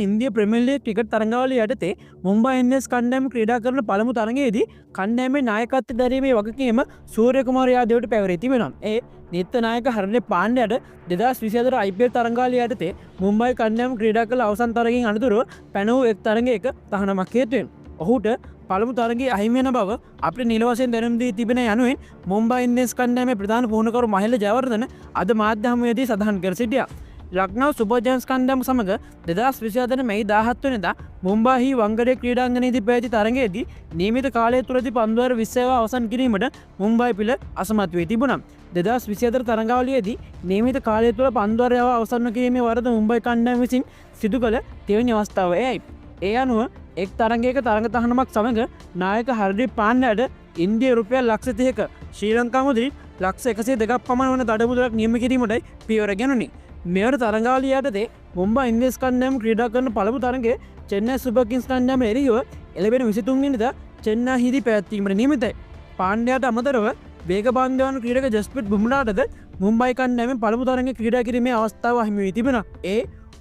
ඉන්දිය ප්‍රමිල්ලි ක්‍රිකට් තරඟාවලිය යටතේ මුම්බයි ඉන්දියන්ස් කණ්ඩායම ක්‍රීඩා කරන පළමු තරඟයේදී කණ්ඩායමේ නායකත්වය දැරීමේ වගකීම සූර්යකුමාර යාදවට පැවරී තිබෙනවා. ඒ නිත්‍ය නායක හර්ෂදීප් පාණ්ඩයාට 2024 IPL තරඟාවලිය යටතේ මුම්බයි කණ්ඩායම ක්‍රීඩා කළ අවසන් තරගයෙන් අනතුරුව පැනවූ එක් තරගයක තහනමක් හේතුවෙන් ඔහුට පළමු තරගයේ අහිමි වෙන බව අපිට නිල වශයෙන් දැනුම් දී තිබෙන යනුවෙන් මුම්බයි ඉන්දියන්ස් කණ්ඩායමේ ප්‍රධාන පුහුණුකරු මහිල ජයවර්ධන අද මාධ්‍ය හමුවේදී සඳහන් කර සිටියා. ලක්නෝ සුපර් ජයන්ට්ස් කණ්ඩායම සමග 2024 මැයි 17 වෙනිදා මුම්බායි වංගඩේ ක්‍රීඩාංගණයේදී පැවති තරගයේදී නියමිත කාලය තුලදී පන්දුවර 20 අවසන් කිරීමට මුම්බයි පිළ අසමත් වී තිබුණා. 2024 තරගාවලියේදී නියමිත කාලය තුල පන්දුවර අවසන් කිරීමේ වරද මුම්බයි කණ්ඩායම විසින් සිදු කළ තෙවැනි අවස්ථාව එයයි. ඒ අනුව එක් තරගයක තරග තහනමක් සමග නායක හර්ෂදීප් පාණ්ඩයාට ඉන්දිය රුපියල් ලක්ෂ 30ක ශ්‍රී ලංකා මුදලින් ලක්ෂ 102ක් පමණ වන දඩමුදලක් නියම කිරීමටයි පියවර ගැනුණි. මෙවර තරඟාවලිය යටතේ මුම්බයි ඉන්දියන්ස් කණ්ඩායම ක්‍රීඩා කරන පළමු තරගයේ චෙන්නයි සුපර් කිංස් කණ්ඩායම එරෙහිව එළඹෙන 23 වෙනිදා චෙන්නයිහිදී පැවැත්වීමට නියමිතයි. පාණ්ඩයාට අමතරව වේගබන්ධවන ක්‍රීඩක ජස්ප්‍රීත් බුම්රාටද මුම්බයි කණ්ඩායමෙන් පළමු තරගයේ ක්‍රීඩා කිරීමේ අවස්ථාව හිමි වී තිබෙනවා.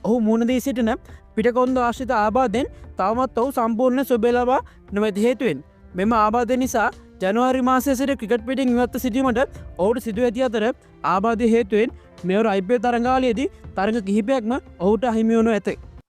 ඔහු මුහුණ දී සිටින පිටකොන්ද ආශ්‍රිත ආබාධයෙන් තවමත් ඔහු සම්පූර්ණ සුවය ලබා නොමැති හේතුවෙන් මෙම ආබාධය නිසා ජනවාරි මාසයේ සිට ක්‍රිකට් පිටින් ඉවත්ව සිටීමට ඔහුට සිදු ඇති අතර ආබාධය හේතුවෙන් මෙවර IPL තරඟාවලියේදී තරඟ කිහිපයක්ම ඔහුට අහිමි වනු ඇත.